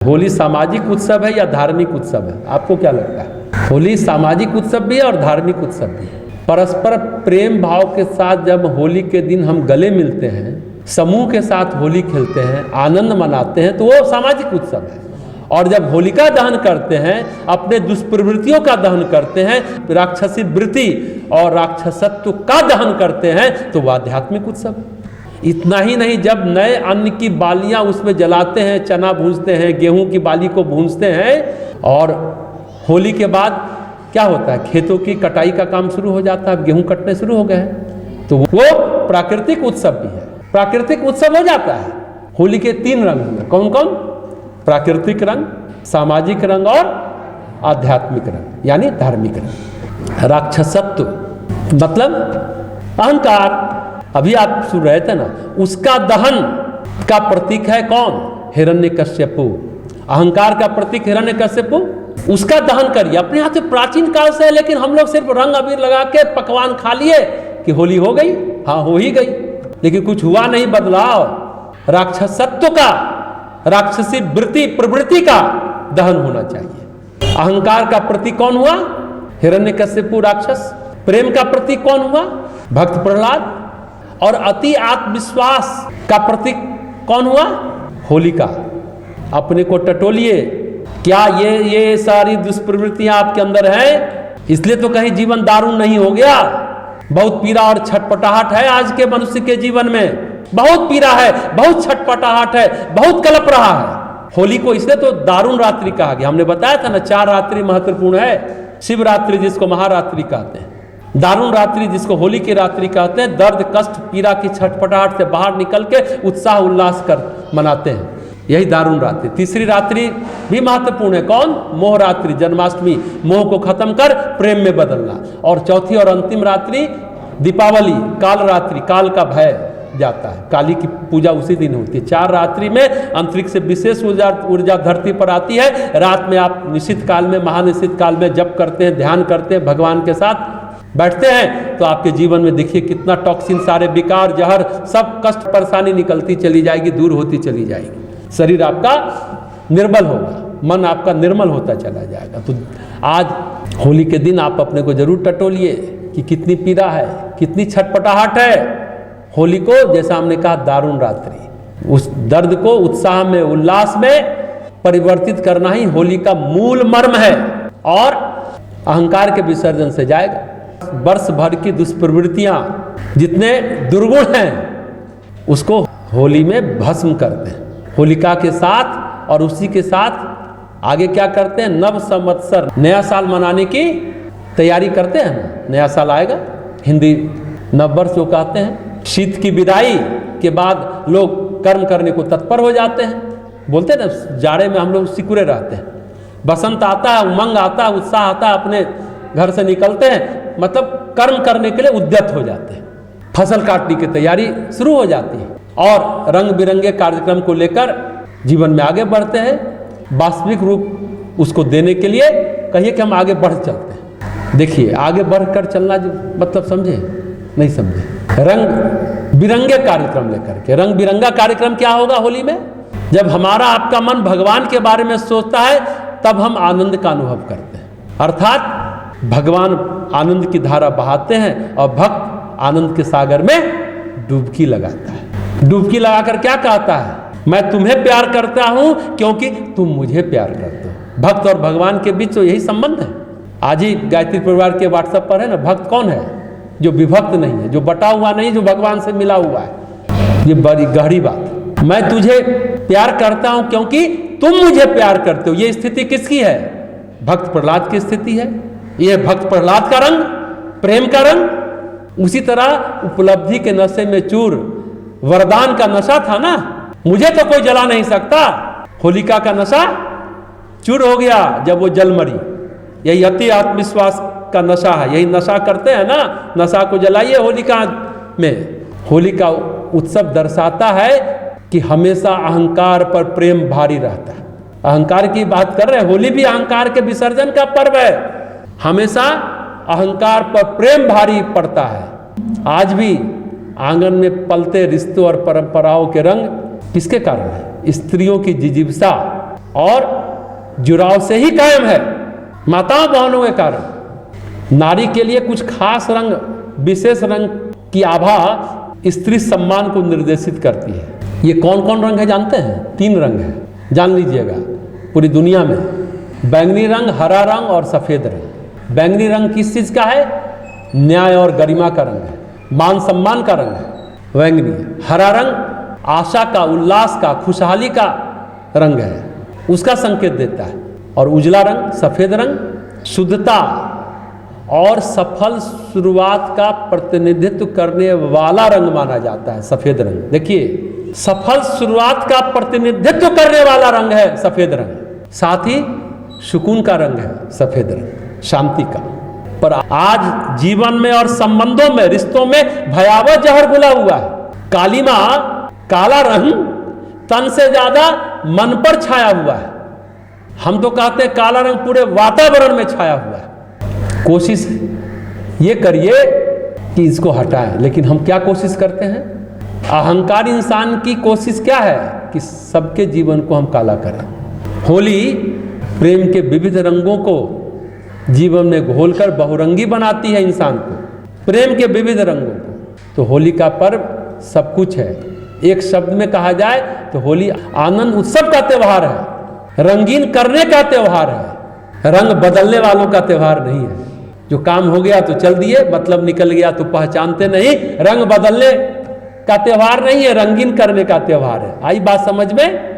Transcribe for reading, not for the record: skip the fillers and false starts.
होली सामाजिक उत्सव है या धार्मिक उत्सव है? आपको क्या लगता है? होली सामाजिक उत्सव भी है और धार्मिक उत्सव भी है। परस्पर प्रेम भाव के साथ जब होली के दिन हम गले मिलते हैं, समूह के साथ होली खेलते हैं, आनंद मनाते हैं, तो वो सामाजिक उत्सव है। और जब होलिका दहन करते हैं, अपने दुष्प्रवृत्तियों का दहन करते हैं, राक्षसी वृत्ति और राक्षसत्व का दहन करते हैं, तो वह आध्यात्मिक उत्सव है। इतना ही नहीं, जब नए अन्न की बालियां उसमें जलाते हैं, चना भूनते हैं, गेहूं की बाली को भूनते हैं, और होली के बाद क्या होता है, खेतों की कटाई का काम शुरू हो जाता है, गेहूं कटने शुरू हो गए हैं, तो वो प्राकृतिक उत्सव भी है। प्राकृतिक उत्सव हो जाता है। होली के 3 रंग हुए, कौन कौन? प्राकृतिक रंग, सामाजिक रंग और आध्यात्मिक रंग, यानी धार्मिक रंग। राक्षसत्व मतलब अहंकार, अभी आप सुन रहे थे ना, उसका दहन का प्रतीक है कौन? हिरण्यकश्यपु। अहंकार का प्रतीक हिरण्यकश्यपु, उसका दहन करिए। अपने यहाँ से प्राचीन काल से है, लेकिन हम लोग सिर्फ रंग अबीर लगा के पकवान खा लिए कि होली हो गई। हाँ, हो ही गई, लेकिन कुछ हुआ नहीं बदलाव। राक्षसत्व का, राक्षसी वृत्ति प्रवृत्ति का दहन होना चाहिए। अहंकार का प्रतीक कौन हुआ? हिरण्यकश्यपु राक्षस। प्रेम का प्रतीक कौन हुआ? भक्त प्रहलाद। और अति आत्मविश्वास का प्रतीक कौन हुआ? होलिका। अपने को टटोलिए, क्या ये सारी दुष्प्रवृत्तियां आपके अंदर हैं? इसलिए तो कहीं जीवन दारुण नहीं हो गया। बहुत पीड़ा और छटपटाहट है आज के मनुष्य के जीवन में, बहुत पीड़ा है, बहुत छटपटाहट है, बहुत कलप रहा है। होली को इसलिए तो दारुण रात्रि कहा गया। हमने बताया था ना, 4 रात्रि महत्वपूर्ण है। शिवरात्रि जिसको महारात्रि कहते हैं, दारुण रात्रि जिसको होली की रात्रि कहते हैं, दर्द कष्ट पीड़ा की छटपटाहट से बाहर निकल के उत्साह उल्लास कर मनाते हैं, यही दारुण रात्रि। तीसरी रात्रि भी महत्वपूर्ण है, कौन? मोह रात्रि, जन्माष्टमी, मोह को खत्म कर प्रेम में बदलना। और चौथी और अंतिम रात्रि दीपावली, काल रात्रि, काल का भय जाता है, काली की पूजा उसी दिन होती है। 4 रात्रि में अंतरिक्ष से विशेष ऊर्जा धरती पर आती है। रात में आप निश्चित काल में, महानिश्चित काल में जप करते हैं, ध्यान करते हैं, भगवान के साथ बैठते हैं, तो आपके जीवन में देखिए कितना टॉक्सिन, सारे विकार, जहर, सब कष्ट परेशानी निकलती चली जाएगी, दूर होती चली जाएगी। शरीर आपका निर्मल होगा, मन आपका निर्मल होता चला जाएगा। तो आज होली के दिन आप अपने को जरूर टटोलिए कि कितनी पीड़ा है, कितनी छटपटाहट है। होली को, जैसा हमने कहा, दारुण रात्रि, उस दर्द को उत्साह में, उल्लास में परिवर्तित करना ही होली का मूल मर्म है। और अहंकार के विसर्जन से जाएगा। वर्ष भर की दुष्प्रवृत्तियां, जितने दुर्गुण हैं, उसको होली में भस्म करते हैं होलिका के साथ। और उसी के साथ आगे क्या करते हैं? नव संवत्सर, नया साल मनाने की तैयारी करते हैं ना। नया साल आएगा, हिंदी नववर्ष जो कहते हैं। शीत की विदाई के बाद लोग कर्म करने को तत्पर हो जाते हैं। बोलते हैं ना, जाड़े में हम लोग सिकुड़े रहते हैं, बसंत आता है, उमंग आता है, उत्साह आता है, अपने घर से निकलते हैं, मतलब कर्म करने के लिए उद्यत हो जाते हैं। फसल काटने की तैयारी शुरू हो जाती है, और रंग बिरंगे कार्यक्रम को लेकर जीवन में आगे बढ़ते हैं। वास्तविक रूप उसको देने के लिए कहिए कि हम आगे बढ़ चलते हैं। देखिए, आगे बढ़कर चलना मतलब समझे? नहीं समझे। रंग बिरंगे कार्यक्रम लेकर के, रंग बिरंगा कार्यक्रम क्या होगा होली में? जब हमारा आपका मन भगवान के बारे में सोचता है, तब हम आनंद का अनुभव करते हैं। अर्थात भगवान आनंद की धारा बहाते हैं, और भक्त आनंद के सागर में डुबकी लगाता है। डुबकी लगाकर क्या कहता है? मैं तुम्हें प्यार करता हूं क्योंकि तुम मुझे प्यार करते हो। भक्त और भगवान के बीच तो यही संबंध है। आज ही गायत्री परिवार के व्हाट्सएप पर है ना, भक्त कौन है? जो विभक्त नहीं है, जो बटा हुआ नहीं, जो भगवान से मिला हुआ है। ये बड़ी गहरी बात। मैं तुझे प्यार करता हूं क्योंकि तुम मुझे प्यार करते हो। ये स्थिति किसकी है? भक्त प्रहलाद की स्थिति है। ये भक्त प्रहलाद का रंग, प्रेम का रंग। उसी तरह उपलब्धि के नशे में चूर, वरदान का नशा था ना, मुझे तो कोई जला नहीं सकता। होलिका का नशा चूर हो गया जब वो जल मरी। यही अति आत्मविश्वास का नशा है, यही नशा करते हैं ना, नशा को जलाइए होलिका में। होली का उत्सव दर्शाता है कि हमेशा अहंकार पर प्रेम भारी रहता है। अहंकार की बात कर रहे हैं, होली भी अहंकार के विसर्जन का पर्व है। हमेशा अहंकार पर प्रेम भारी पड़ता है। आज भी आंगन में पलते रिश्तों और परंपराओं के रंग किसके कारण है? स्त्रियों की जिजीविसा, और जुड़ाव से ही कायम है, माताओं बहनों के कारण। नारी के लिए कुछ खास रंग, विशेष रंग की आभा स्त्री सम्मान को निर्देशित करती है। ये कौन कौन रंग है जानते हैं? 3 रंग है, जान लीजिएगा पूरी दुनिया में। बैंगनी रंग, हरा रंग और सफ़ेद रंग। बैंगनी रंग किस चीज़ का है? न्याय और गरिमा का रंग है, मान सम्मान का रंग है बैंगनी। हरा रंग आशा का, उल्लास का, खुशहाली का रंग है, उसका संकेत देता है। और उजला रंग, सफ़ेद रंग, शुद्धता और सफल शुरुआत का प्रतिनिधित्व करने वाला रंग माना जाता है सफ़ेद रंग। देखिए, सफल शुरुआत का प्रतिनिधित्व करने वाला रंग है सफ़ेद रंग। साथ ही सुकून का रंग है सफ़ेद रंग, शांति का। पर आज जीवन में और संबंधों में, रिश्तों में भयावह जहर घुला हुआ है। काली माँ, काला रंग तन से ज्यादा मन पर छाया हुआ है। हम तो कहते हैं काला रंग पूरे वातावरण में छाया हुआ है। कोशिश ये करिए कि इसको हटाएं, लेकिन हम क्या कोशिश करते हैं? अहंकार इंसान की कोशिश क्या है कि सबके जीवन को हम काला करें। होली प्रेम के विविध रंगों को जीवन में घोलकर बहुरंगी बनाती है इंसान को, प्रेम के विविध रंगों को। तो होली का पर्व सब कुछ है। एक शब्द में कहा जाए तो होली आनंद उत्सव का त्यौहार है, रंगीन करने का त्यौहार है, रंग बदलने वालों का त्यौहार नहीं है। जो काम हो गया तो चल दिए, मतलब निकल गया तो पहचानते नहीं। रंग बदलने का त्यौहार नहीं है, रंगीन करने का त्यौहार है। आई बात समझ में?